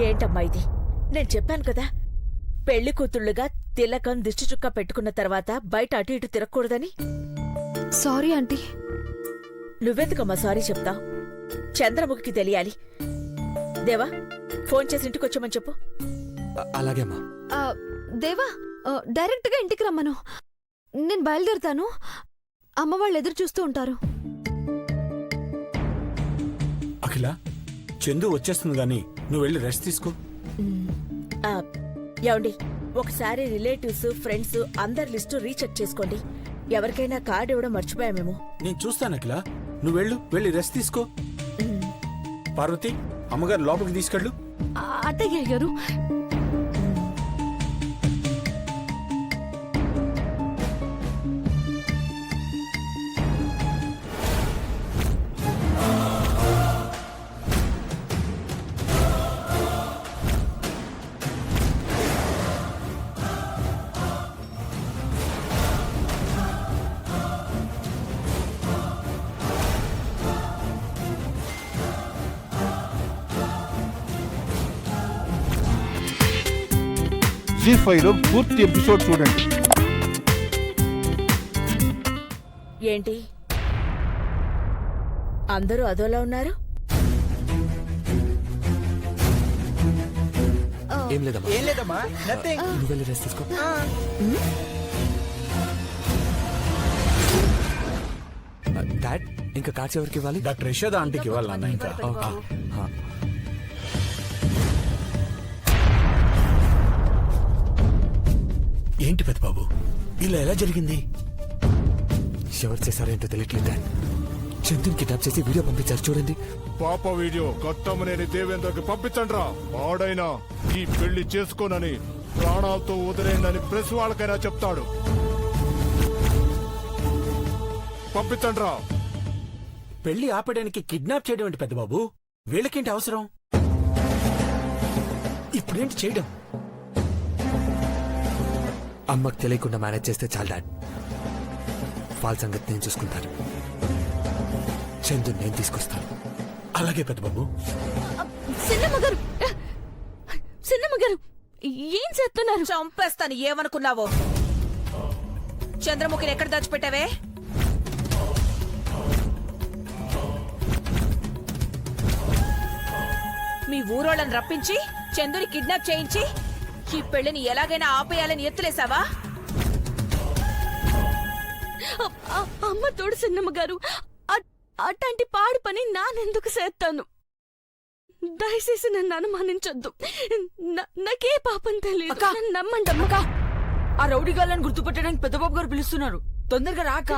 ఏంటమ్మా ఇది? నేను చెప్పాను కదా, పెళ్లి కూతుళ్ళుగా తిలకం దిష్టి చుక్క పెట్టుకున్న తర్వాత బయట అటు ఇటు తిరగకూడదని. Sorry aunty. నువ్వెందుకమ్మా సారీ చెప్తావు? చంద్రముఖికి తెలియాలి. దేవా, ఫోన్ చేసి ఇంటికొచ్చామని చెప్పు. అలాగే అమ్మా. దేవా, డైరెక్ట్ గా ఇంటికి రమ్మను. నేను బయలుదేరుతాను. అమ్మ వాళ్ళు ఎదురు చూస్తూ ఉంటారు. అఖిల, చందు వచ్చేస్తుంది గాని నువ్వు వెళ్ళి రెస్ట్ తీసుకో. ఏమండి, ఒకసారి రిలేటివ్స్, ఫ్రెండ్స్ అందరి లిస్టు రీచెక్ చేసుకోండి. ఎవరికైనా కార్డు ఇవ్వడం మర్చిపోయామేమో. నేను చూస్తాను అఖిల, నువ్వు వెళ్ళి రెస్ట్ తీసుకో. పార్వతి, అమ్మగారు లోపలికి తీసుకెళ్ళు. అత్తయ్య గారు, జీ5 లో పూర్తి ఎపిసోడ్ చూడండి. ఏంటి అందరూ అదోలా ఉన్నారు? ఏం లేదమ్మా. నువ్వు వెళ్ళి రెస్ట్ తీసుకో. డాడ్, ఇంకా కార్డ్స్ ఎవరికి ఇవ్వాలి? డాక్టర్ యశోద ఆంటీకి ఇవ్వాలి నాన్న. ఇంకా ఏంటి పెద్ద బాబు, ఇలా ఎలా జరిగింది? ఎవరు చేశారేంటో తెలియట్లేదు డాడ్. చందుని కిడ్నాప్ చేసి వీడియో పంపించారు చూడండి. పాప వీడియో కొత్తమనేని దేవేంద్రకి పంపించండ్రా. వాడైనా ఈ పెళ్లి చేసుకోనని ప్రాణాలతో వదిలేందని ప్రెస్ వాళ్ళకైనా చెప్తాడు. పంపించండ్రా. పెళ్లి ఆపడానికి కిడ్నాప్ చేయడం ఏంటి పెద్ద బాబు? వీళ్ళకేంటి అవసరం? ఇప్పుడేంటి చేయడం? అమ్మకు తెలియకుండా మేనేజ్ చేస్తే చాలు డాడ్. వాళ్ళ సంగతి నేను చూసుకుంటాను. చందు నేను తీసుకొస్తాను. అలాగే పెద్ద బాబు. సిన్నమ్మ గారు ఏం చేస్తున్నారు? చంపేస్తాను. ఏమనుకున్నావో? చంద్రముఖిని ఎక్కడ దాచిపెట్టావే? మీ ఊరోళ్ళని రప్పించి చందుని కిడ్నాప్ చేయించి ఈ పెళ్లిని ఎలాగైనా ఆపేయాలని ఎత్తులేసావా? అమ్మ తోడు సిన్నమ్మ గారు, అట్లాంటి పాడు పని నానెందుకు చేస్తాను? దయచేసి నన్ను అనుమానించొద్దు. నాకే పాపం తెలియదు. నమ్మండి అమ్మకా. ఆ రౌడీ గాళ్ళని గుర్తుపట్టడానికి పెద్దబాబు గారు పిలుస్తున్నారు. తొందరగా రాక.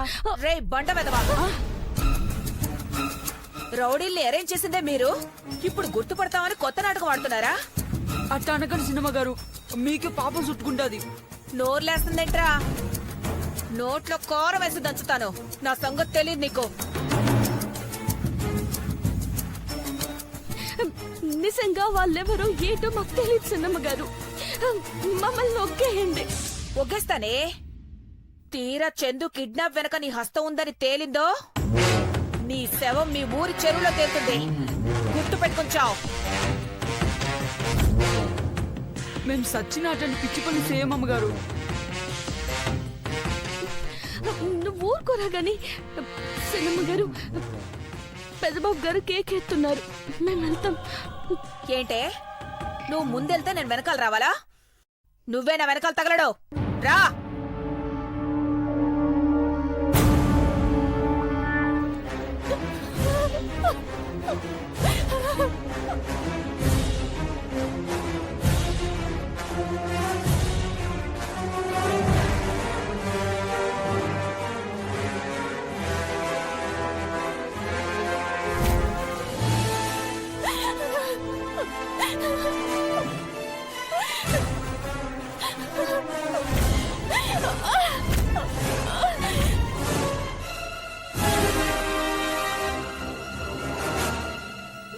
రే బండ వెదవా, రౌడీల్ని అరేంజ్ చేసిందే మీరు. ఇప్పుడు గుర్తుపడతామని కొత్త నాటకం ఆడుతున్నారా? అట్లా అనగానే సినిమా గారు, మీకే పాపం చుట్టుకుంటాది. నోర్లేస్తుందేంట్రా? నోట్లో కూర వేసి దంచుతాను. నా సంగతి తెలియదు నీకు. నిజంగా వాళ్ళెవరో ఏటో మాకు తెలియదు సిన్నమ్మ గారు. మమ్మల్ని ఒగ్గేయండి. ఒగ్గేస్తానే. తీరా చందు కిడ్నాప్ వెనక నీ హస్తం ఉందని తేలిందో నీ శవం మీ ఊరి చెరువులో తేలుతుంది. గుర్తు పెట్టుకుంటావు. మేము సచ్చినటువంటి పిచ్చి పని చేయమమ్మ గారు. నువ్వు ఊరుకోరా గాని. సిన్నమ్మ గారు, పెద్దబాబు గారు కేక్ ఎత్తున్నారు. మేము వెళ్తాం. ఏంటే, నువ్వు ముందెళ్తే నేను వెనకాల రావాలా? నువ్వే నా వెనకాల తగలడు. రా.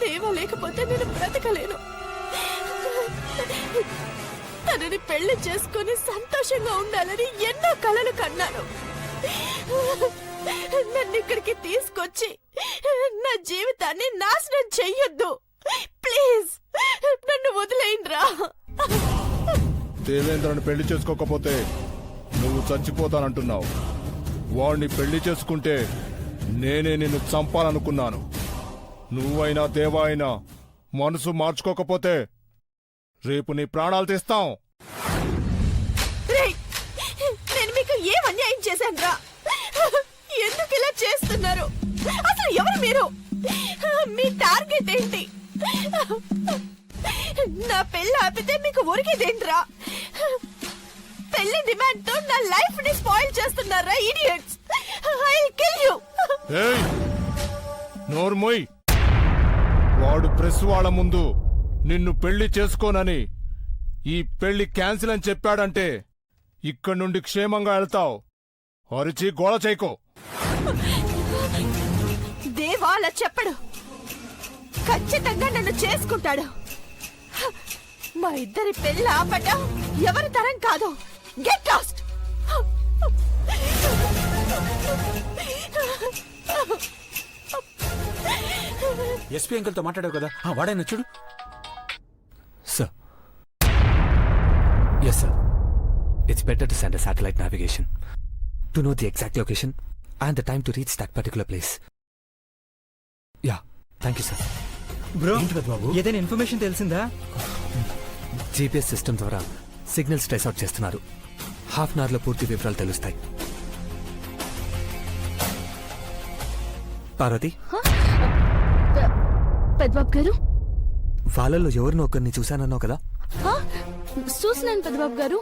దేవా లేకపోతే నేను బ్రతకలేను. తనని పెళ్లి చేసుకుని సంతోషంగా ఉండాలని ఎన్నో కలలు కన్నాను. నన్ను ఇక్కడికి తీసుకొచ్చి నా జీవితాన్ని నాశనం చెయ్యొద్దు. ప్లీజ్ నన్ను వదిలే. దేవేంద్రని పెళ్లి చేసుకోకపోతే నువ్వు చచ్చిపోతానంటున్నావు. వాణ్ణి పెళ్లి చేసుకుంటే నేనే నిన్ను చంపాలనుకున్నాను. నువ్వైనా దేవా అయినా మనసు మార్చుకోకపోతే రేపు నీ ప్రాణాలు తీస్తాం. రేయ్, నేను మీకు ఏం అన్యాయం చేశానురా? ఎందుకు ఇలా చేస్తున్నారు? అసలు ఎవరు మీరు? మీ టార్గెట్ ఏంటి? నా పెళ్లి ఆపితే మీకు ఒరిగేదేంట్రా? పెళ్లి డిమాండ్ తో నా లైఫ్ ని స్పాయిల్ చేస్తున్నారా idiots? I will kill you. ఏయ్, నోర్మోయ్. వాడు ప్రెస్ వాళ్ళ ముందు నిన్ను పెళ్లి చేసుకోనని, ఈ పెళ్లి క్యాన్సిల్ అని చెప్పాడంటే ఇక్కడి నుండి క్షేమంగా వెళ్తావు. అరిచి గోళ చేయకో. దేవా అలా చెప్పడు. ఖచ్చితంగా నన్ను చేసుకుంటాడు. మా ఇద్దరి పెళ్లి ఆపటం ఎవరి తరం కాదు. Get lost. ఎస్పీ అంకుల్తో మాట్లాడావు కదా, వాడైనా చూడు. Sir. Yes, sir. It's better to send a satellite navigation to know the exact location and the time to reach that particular place. Yeah, thank you, sir. Bro ఏదైనా information తెలిసిందా? GPS system ద్వారా signals trace out చేస్తున్నారు. Half an అవర్లో పూర్తి వివరాలు తెలుస్తాయి. పార్వతి, పెద్దబాబు గారు, వాళ్ళల్లో ఎవరినో ఒకరిని చూశానన్నావు కదా? చూసినాను పెద్దబాబు గారు.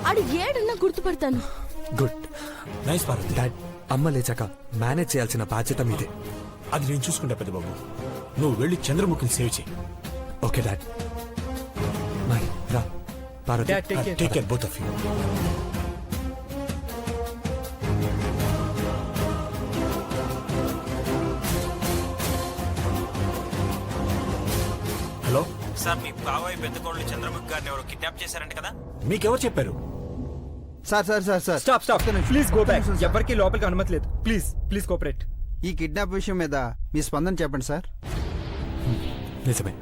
ఆడు ఏడన్నా గుర్తుపడతాను. గుడ్. నైస్ పార్వతి. డాడ్, అమ్మ లేచాక మేనేజ్ చేయాల్సిన బాధ్యత మీదే. అది నేను చూసుకుంటా పెద్ద బాబు. నువ్వు వెళ్ళి చంద్రముఖిని సేవ్ చేయి. Okay dad. మై రా Parvathi. Dad, take care. Take care both of you. Hello sir, మీ బాబాయ్ పెద్ద కోడలు చంద్రముఖి గారిని ఎవరు కిడ్నాప్ చేశారంట కదా? మీకెవరు చెప్పారు? Sir sir sir sir stop stop please go back. ఎవరికి లోపలికి అనుమతి లేదు. Please please cooperate. ఈ కిడ్నాప్ విషయం మీద మీ స్పందన చెప్పండి సార్. నిజమే,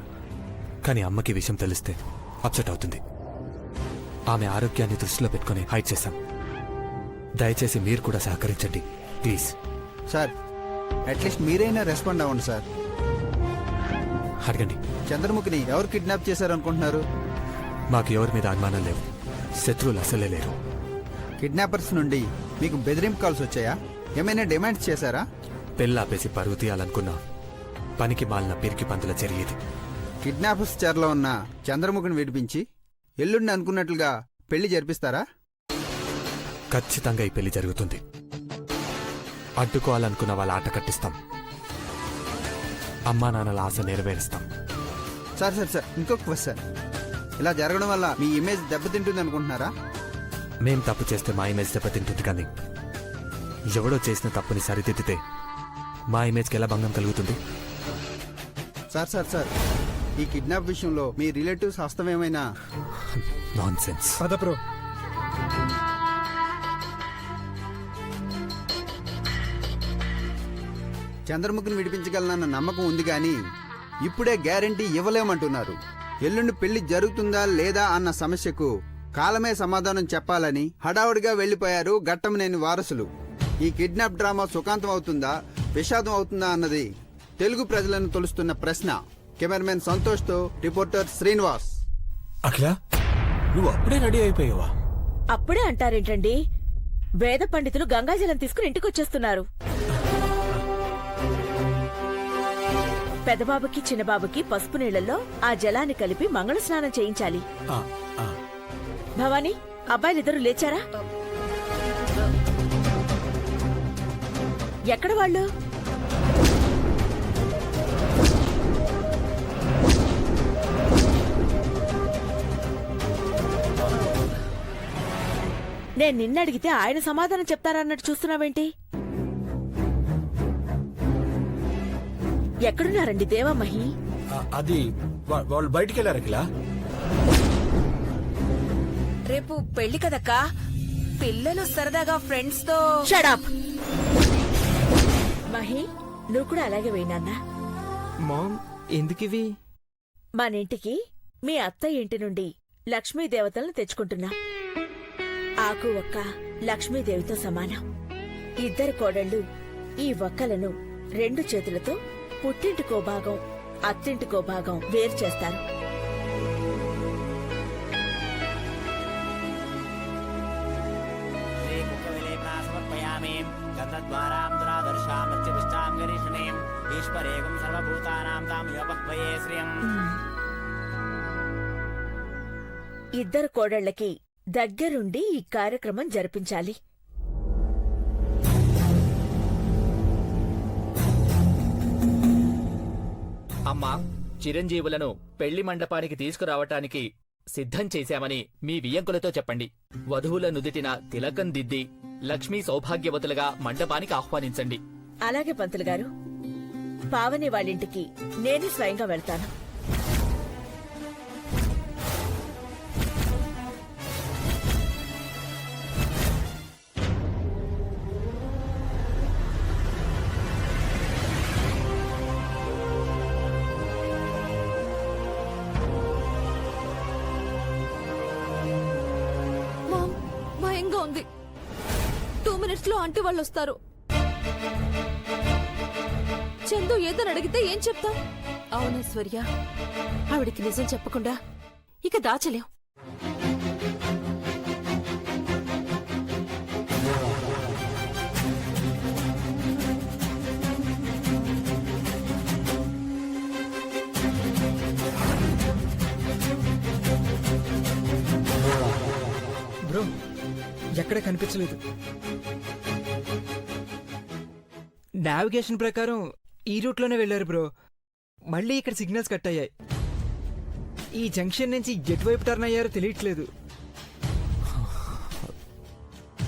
కానీ అమ్మకి విషయం తెలిస్తే అప్సెట్ అవుతుంది. ఆమె ఆరోగ్యాన్ని దృష్టిలో పెట్టుకుని హైడ్ చేశాం. దయచేసి మీరు కూడా సహకరించండి ప్లీజ్. సార్ అట్లీస్ట్ మీరైనా రెస్పాండ్ అవ్వండి సార్. అడగండి. చంద్రముఖిని ఎవరు కిడ్నాప్ చేశారనుకుంటున్నారు? మాకు ఎవరి మీద అనుమానం లేవు. శత్రువులు అసలే లేరు. కిడ్నాపర్స్ నుండి మీకు బెదిరింపు కాల్స్ వచ్చాయా? ఏమైనా డిమాండ్స్ చేశారా? పెళ్ళాపేసి పరువు తీయాలనుకున్నా పనికి మాలిన పిరికి పంతుల చర్యది. కిడ్నాపర్స్ చెరలో ఉన్న చంద్రముఖిని విడిపించి ఎల్లుండి అనుకున్నట్లుగా పెళ్లి జరిపిస్తారా? ఖచ్చితంగా ఈ పెళ్లి జరుగుతుంది. అడ్డుకోవాలనుకున్న వాళ్ళ ఆట కట్టిస్తాం. అమ్మా నాన్నల ఆశ నెరవేరుస్తాం. సార్ సార్ సార్ ఇంకొక క్వశ్చన్. ఇలా జరగడం వల్ల మీ ఇమేజ్ దెబ్బతింటుంది అనుకుంటున్నారా? మేం తప్పు చేస్తే మా ఇమేజ్ దెబ్బతింటుంది, కానీ ఎవడో చేసిన తప్పుని సరిదిద్దితే మా ఇమేజ్కి ఎలా భంగం కలుగుతుంది? సార్ సార్ సార్ ఈ కిడ్నాప్ విషయంలో మీ రిలేటివ్స్ హస్తమేమైనా? Nonsense. పద బ్రో. చంద్రముఖిని విడిపించగలనన్న నమ్మకం ఉంది కానీ ఇప్పుడే గ్యారంటీ ఇవ్వలేమంటున్నారు. ఎల్లుండి పెళ్లి జరుగుతుందా లేదా అన్న సమస్యకు కాలమే సమాధానం చెప్పాలని హడావుడిగా వెళ్లిపోయారు ఘట్టమనేని వారసులు. ఈ కిడ్నాప్ డ్రామా సుఖాంతం అవుతుందా విషాదం అవుతుందా అన్నది తెలుగు ప్రజలను తొలుస్తున్న ప్రశ్న. కెమెరామెన్ సంతోష్ తో రిపోర్టర్ శ్రీనివాస్. అఖిల, నువ్వు అప్పుడే రెడీ అయిపోయావా? అప్పుడే అంటారేంటండి? వేద పండితులు గంగాజలం తీసుకుని ఇంటికొచ్చేస్తున్నారు. పెద్దబాబుకి చిన్నబాబుకి పసుపు నీళ్లలో ఆ జలాన్ని కలిపి మంగళ స్నానం చేయించాలి. ఆ, ఆ. భవానీ, అబ్బాయిలిద్దరూ లేచారా? ఎక్కడ వాళ్ళు? నేను నిన్నడిగితే ఆయన సమాధానం చెప్తారన్నట్టు చూస్తున్నావేంటి? ఎక్కడున్నారండి దేవామహి? అది వాళ్ళు బయటికి వెళ్ళారు అఖిల. రేపు పెళ్లి కదక్కా, పిల్లలు సరదాగా ఫ్రెండ్స్ తో. షడప్ మహి, నువ్వు కూడా అలాగే పోయినాన్నా. మామ్ ఎందుకివి? మనింటికి మీ అత్త ఇంటి నుండి లక్ష్మీదేవతలను తెచ్చుకుంటున్నా. ఆకు ఒక్క లక్ష్మీదేవితో సమానం. ఇద్దరు కోడళ్ళు ఈ ఒక్కలను 2 చేతులతో పుట్టింటికో భాగం అత్తింటికో భాగం వేరు చేస్తారు. ఇద్దరు కోడళ్ళకి దగ్గరుండి ఈ కార్యక్రమం జరిపించాలి. అమ్మా, చిరంజీవులను పెళ్లి మండపానికి తీసుకురావటానికి సిద్ధం చేశామని మీ వియ్యంకులతో చెప్పండి. వధువుల నుదిటిన తిలకం దిద్ది లక్ష్మీ సౌభాగ్యవతులుగా మండపానికి ఆహ్వానించండి. అలాగే పంతులు గారు, పావని వాళ్ళింటికి నేనే స్వయంగా వెళ్తాను. భయంగా ఉంది. 2 minutes లో ఆంటీ వాళ్ళు వస్తారు. చందు ఏదని అడిగితే ఏం చెప్తాం? అవునేశ్వర్య, ఆవిడికి నిజం చెప్పకుండా ఇక దాచలేం. బ్రో, ఎక్కడ కనిపించలేదు. నావిగేషన్ ప్రకారం ఈ రూట్లోనే వెళ్ళారు బ్రో. మళ్ళీ ఇక్కడ సిగ్నల్స్ కట్ అయ్యాయి. ఈ జంక్షన్ నుంచి ఎటువైపు టర్న్ అయ్యారో తెలియట్లేదు.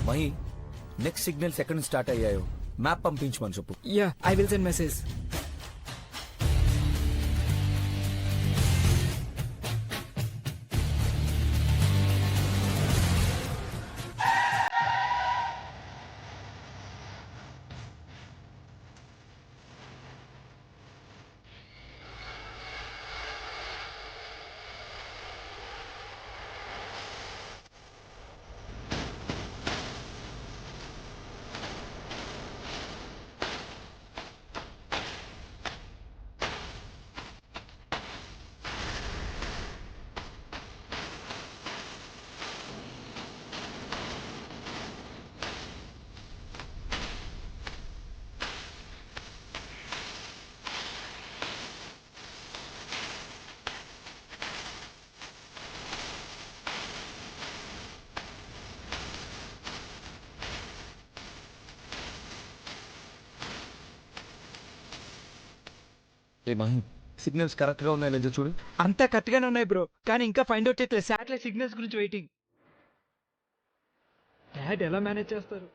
మహి, నెక్స్ట్ సిగ్నల్స్ ఎక్కడి నుంచి స్టార్ట్ అయ్యాయో మ్యాప్ పంపించమని చెప్పు. Yeah, I will send message. Signals correct గా ఉన్నాయి లేదా చూడు. అంతా కరెక్ట్గానే ఉన్నాయి బ్రో, కానీ ఇంకా ఫైండ్ అవుట్ చేయట్లేదు. శాటిలైట్ సిగ్నల్స్ గురించి వెయిటింగ్. డాడ్ ఎలా మేనేజ్ చేస్తారు?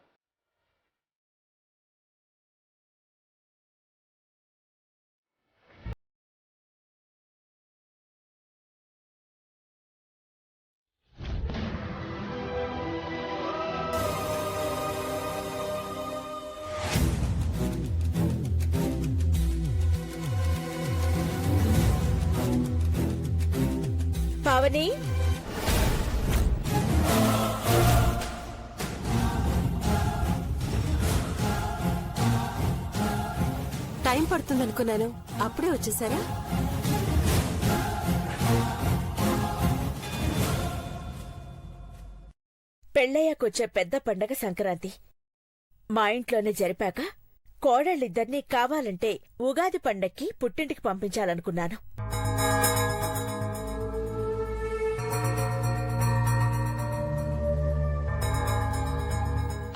పావని, టైం పడుతుందనుకున్నాను, అప్పుడే వచ్చేసారా? పెళ్ళయ్యాకొచ్చే పెద్ద పండగ సంక్రాంతి. మా ఇంట్లోనే జరిపాక కోడళ్ళిద్దరినీ కావాలంటే ఉగాది పండక్కి పుట్టింటికి పంపించాలనుకున్నాను.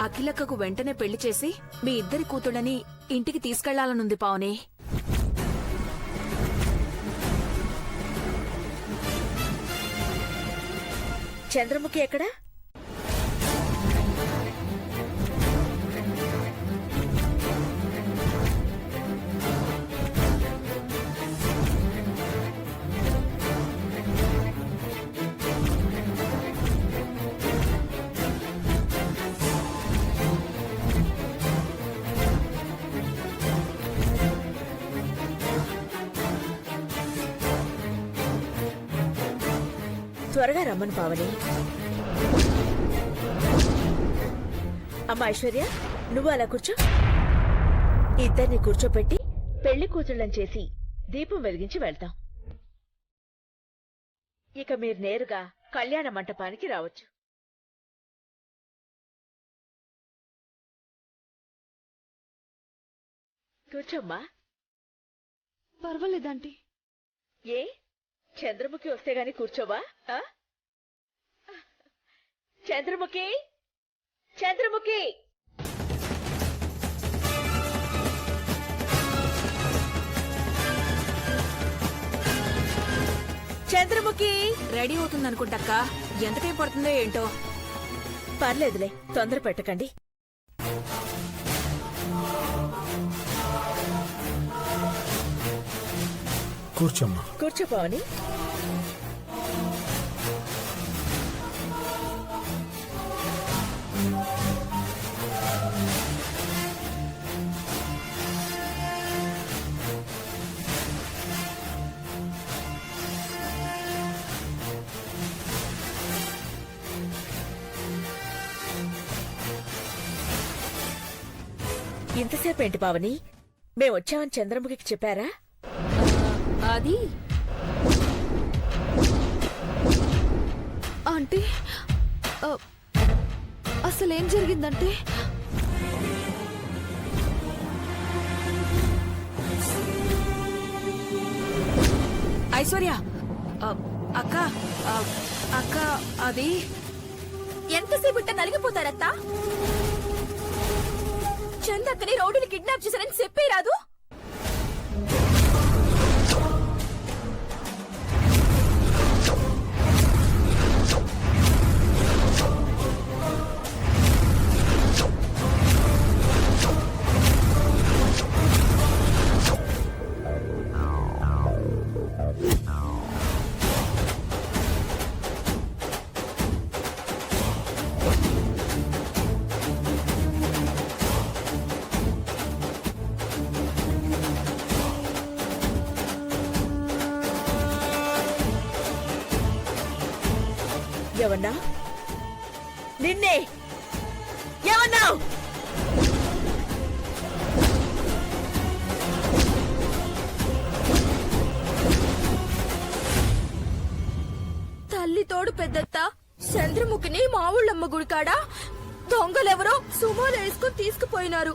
అఖిలక్కకు వెంటనే పెళ్లి చేసి మీ ఇద్దరి కూతుళ్ళని ఇంటికి తీసుకెళ్లాలనుంది పావని. చంద్రముఖి ఎక్కడా? త్వరగా రమ్మను పావని. అమ్మా ఐశ్వర్య, నువ్వు అలా కూర్చో. ఇద్దరిని కూర్చోపెట్టి పెళ్లి కూతుళ్ళని చేసి దీపం వెలిగించి వెళ్తాం. ఇక మీరు నేరుగా కళ్యాణ మంటపానికి రావచ్చు. కూర్చోమ్మా. పర్వాలేదంటీ. ఏ చంద్రముఖి వస్తే గాని కూర్చోవా? చంద్రముఖి, చంద్రముఖి. చంద్రముఖి రెడీ అవుతుంది అనుకుంటక్క. ఎంతటైం పడుతుందో ఏంటో. పర్లేదులే, తొందర పెట్టకండి. కూర్చోమ్మా. కూర్చో పావని. ఇంతసేపు ఏంటి పావని? మేమొచ్చామని చంద్రముఖికి చెప్పారా? అది ఆంటీ, అసలేం జరిగిందంటే ఐశ్వర్య, అక్క అక్క అది ఎంతసేపు నలిగిపోతారత్తా? చందక్కని రౌడీని కిడ్నాప్ చేశారని చెప్పే రాదు? ఏమన్నా? నిన్నే ఏమన్నావు? తల్లి తోడు పెద్దత్త చంద్రముఖిని మా ఊళ్ళమ్మ గుడికాడా దొంగలెవరో సుమోలు వేసుకుని తీసుకుపోయినారు.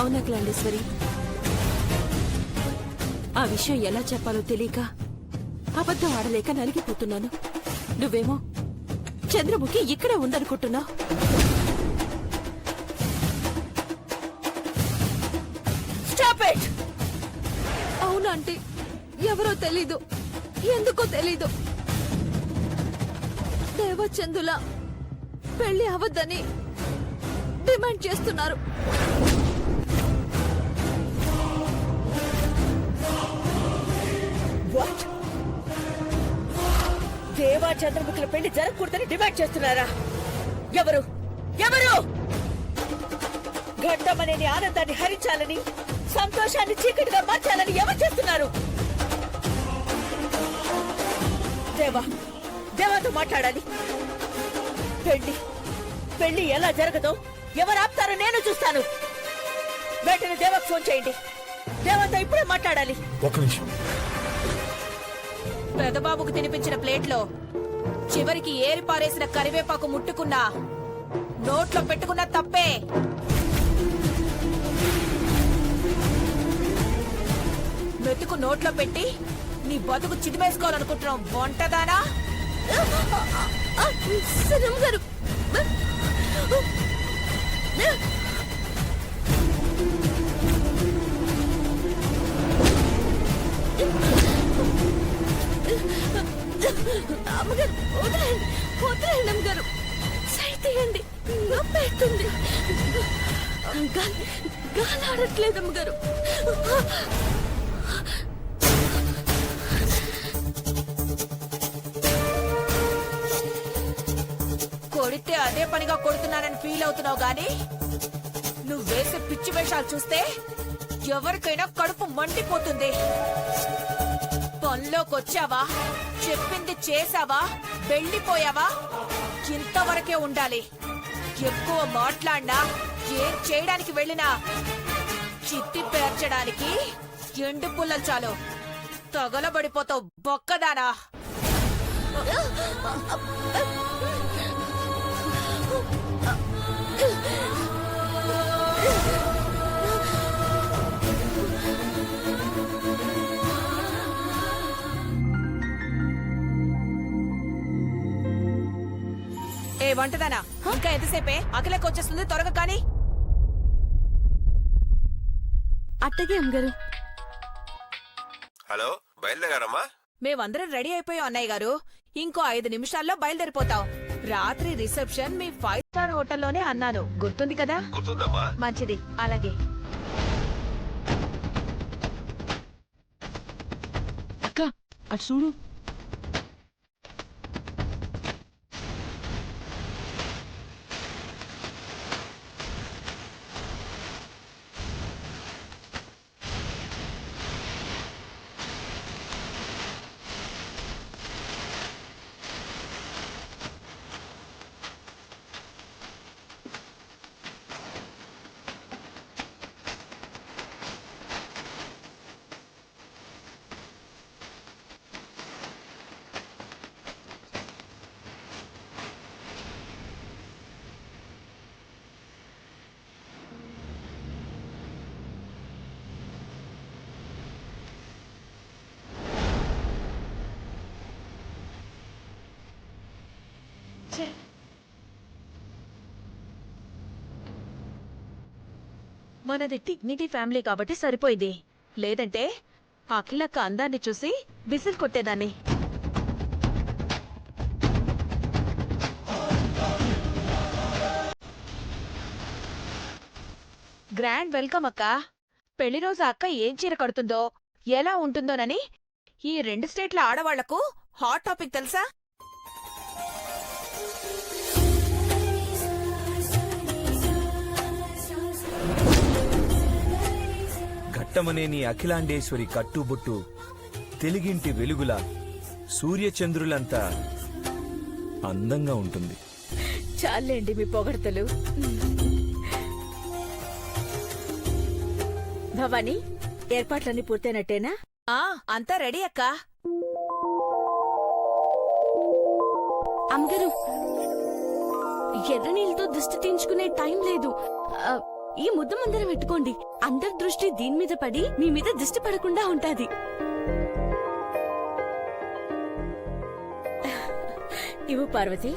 అవునా క్లాండేశ్వరి, ఆ విషయం ఎలా చెప్పాలో తెలియక అబద్ధం ఆడలేక నలిగిపోతున్నాను. నువ్వేమో చంద్రముఖి ఇక్కడే ఉందనుకుంటున్నావు. అవునంటీ, ఎవరో తెలీదు, ఎందుకో తెలీదు. దేవచందుల పెళ్లి అవద్దని డిమాండ్ చేస్తున్నారు. దేవా చంద్రముఖుల పెళ్లి జరగకూడదని డిమాండ్ చేస్తున్నారా? ఎవరు ఎవరు? ఘట్టమనేని ఆనందాన్ని హరించాలని, సంతోషాన్ని చీకటిగా మార్చాలని ఎవరు చేస్తున్నారు? దేవాతో మాట్లాడాలి. పెళ్లి ఎలా జరగదో ఎవరు ఆపుతారో నేను చూస్తాను. వెంటనే దేవాకు ఫోన్ చేయండి. దేవాతో ఇప్పుడే మాట్లాడాలి. ఒక నిమిషం. పెదబాబుకు తినిపించిన ప్లేట్లో చివరికి ఏరి పారేసిన కరివేపాకు ముట్టుకున్నా నోట్లో పెట్టుకున్న తప్పే. మెతుకు నోట్లో పెట్టి నీ బతుకు చిదిమేసుకోవాలనుకుంటున్నావు వంటదానా? అమ్మగారు వదిలేయండి, వదిలేయండి అమ్మగారు. సైతేయండి, నొప్పేస్తుంది. గాలి ఆడట్లేదు అమ్మగారు. కొడితే అదే పనిగా కొడుతున్నానని ఫీల్ అవుతున్నావు గాని నువ్వు వేసే పిచ్చి వేషాలు చూస్తే ఎవరికైనా కడుపు మండిపోతుంది. పనిలోకొచ్చావా, చెప్పింది చేసావా, వెళ్ళిపోయావా, ఇంతవరకే ఉండాలి. ఎక్కువ మాట్లాడినా, ఏం చేయడానికి వెళ్ళినా చిత్తి పేర్చడానికి ఎండు పుల్లలు చాలు. తగలబడిపోతావు బొక్కదానా. ఏ వంటదానా, ఇంకా ఎంతసేపే? అఖిలకి వచ్చేస్తుంది, త్వరగా కానీ. అట్టగే అమ్మగారు. హలో, బయలుదేరారమ్మా? మేమందరం రెడీ అయిపోయాం అన్నయ్య గారు. ఇంకో 5 నిమిషాల్లో బయలుదేరిపోతాం. రాత్రి రిసెప్షన్ మీ 5 స్టార్ హోటల్లోనే అన్నాను, గుర్తుంది కదా? గుర్తుందమ్మా. మంచిది, అలాగే. అక్క అటు చూడు. మనది డిగ్నిటీ ఫ్యామిలీ కాబట్టి సరిపోయింది. లేదంటే అఖిలక్క అందాన్ని చూసి విసిల్ కొట్టేదాన్ని. గ్రాండ్ వెల్కమ్ అక్క. పెళ్లి రోజు అక్క ఏం చీర కడుతుందో, ఎలా ఉంటుందోనని ఈ 2 స్టేట్ల ఆడవాళ్లకు హాట్ టాపిక్ తెలుసా? ఘట్టమనేని అఖిలాండేశ్వరి కట్టుబొట్టు తెలుగింటి వెలుగుల సూర్యచంద్రులంతా అందంగా ఉంటుంది. చాలేండి మీ పొగడతలు. భవానీ, ఏర్పాట్లన్నీ పూర్తయినట్టేనా? అంతా రెడీ అక్క. అమ్మగారు, ఎర్ర నీళ్ళతో దిష్టి తీయించుకునే టైం లేదు. ఈ ముద్ద మందరం పెట్టుకోండి. అందరి దృష్టి దీని మీద పడి మీ మీద దిష్టి పడకుండా ఉంటాది. ఇవ్వు పార్వతి.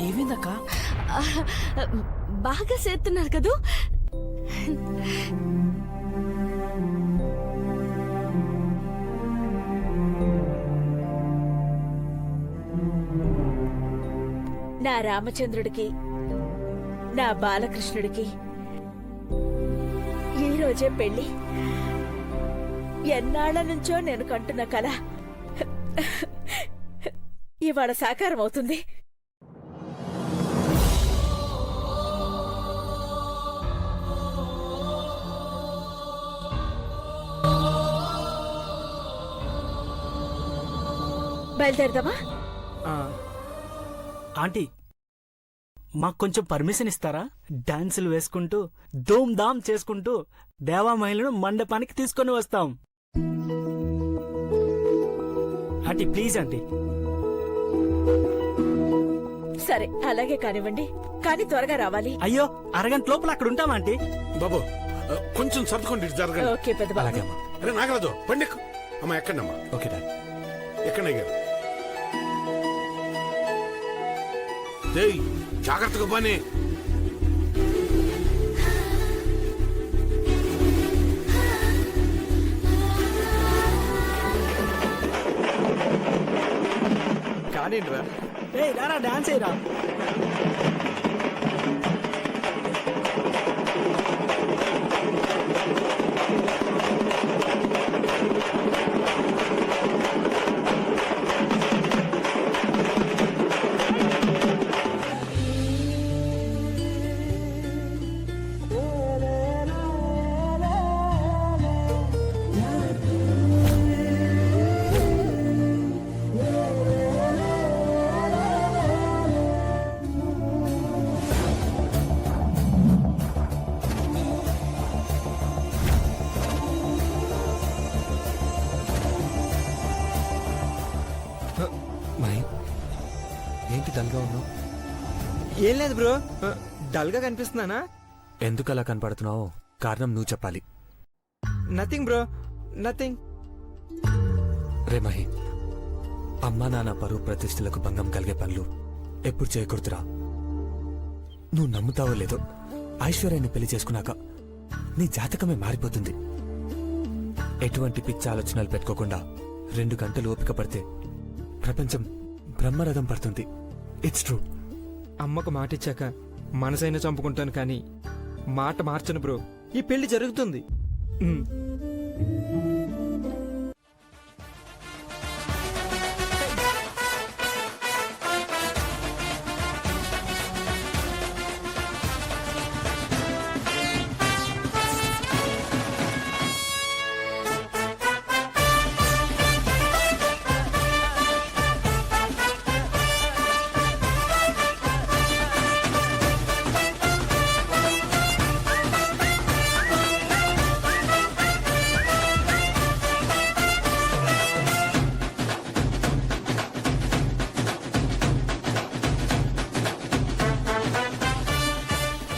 ఏమైందక్క? బాగా చేస్తున్నారు కదూ. నా రామచంద్రుడికి, నా బాలకృష్ణుడికి ఈ రోజే పెళ్లి. ఎన్నాళ్ల నుంచో నేను కంటున్న కల ఇవాళ సాకారం అవుతుంది. బయలుదేరదామా? ఆంటీ, మాకు కొంచెం పర్మిషన్ ఇస్తారా? డాన్సులు వేసుకుంటూ ధూమ్ ధామ్ చేసుకుంటూ దేవా మహిళను మండపానికి తీసుకొని వస్తాం. Aunty please aunty. సరే అలాగే కానివ్వండి, కానీ త్వరగా రావాలి. అయ్యో అరగంట లోపల అక్కడ ఉంటామా ఆంటీ? బాబు కొంచెం సర్దుకోండి, ఇటు జరగండి. ఓకే పెద్ద అలాగే అమ్మా. అరే నాగరాజు పండెక్కు. అమ్మా ఎక్కండమ్మా. Okay dad. ఎక్కండి గారు. ఏయ్ జాగ్రత్తగా బానే. కానీ రా. ఏయ్ రారా డాన్స్ అయ్యరా. మహి, ఏంటి డల్గా ఉన్నావు? ఏం లేదు బ్రో, డల్గా కనిపిస్తున్నానా? ఎందుకు అలా కనపడుతున్నావు? కారణం నువ్వు చెప్పాలి. Nothing bro, nothing. రే మహి, అమ్మా నాన్న పరువు ప్రతిష్టలకు భంగం కలిగే పనులు ఎప్పుడు చేయకూడదురా. నువ్వు నమ్ముతావో లేదో, ఐశ్వర్యాన్ని పెళ్లి చేసుకున్నాక నీ జాతకమే మారిపోతుంది. ఎటువంటి పిచ్చి ఆలోచనలు పెట్టుకోకుండా 2 గంటలు ఓపిక పడితే ప్రపంచం బ్రహ్మరథం పడుతుంది. It's true. అమ్మకు మాట ఇచ్చాక మనసైనా చంపుకుంటాను కానీ మాట మార్చను బ్రో. ఈ పెళ్లి జరుగుతుంది.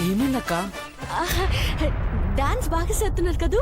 ఏమైందక్క? డాన్స్ బాగా చేస్తున్నారు కదూ.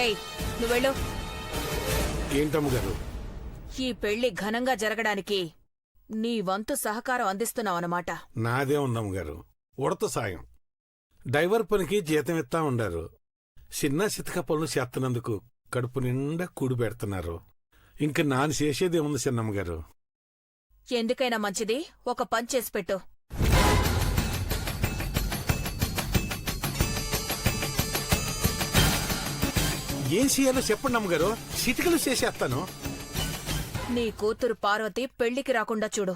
ఏయ్ నువ్వెళ్ళు. ఏంటమ్మగారు? ఈ పెళ్లి ఘనంగా జరగడానికి నీ వంతు సహకారం అందిస్తున్నావన్నమాట. నాదే ఉందమ్మగారు, ఉడత సాయం. డ్రైవర్ పనికి జీతం ఇస్తా ఉండారు. చిన్న చితక పనులు చేస్తున్నందుకు కడుపు నిండా కూడి పెడుతున్నారు. ఇంక నాని చేసేదేముంది చిన్నమ్మగారు? ఎందుకైనా మంచిది ఒక పని చేసి పెట్టు. ఏం చేయాలో చెప్పండి అమ్మగారు, చిటికలు చేసేస్తాను. నీ కూతురు పార్వతి పెళ్లికి రాకుండా చూడు.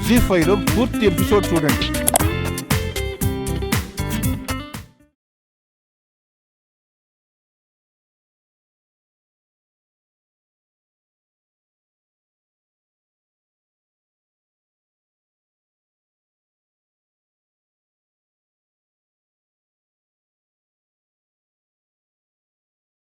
జీ5లో పూర్తి ఎపిసోడ్ చూడండి.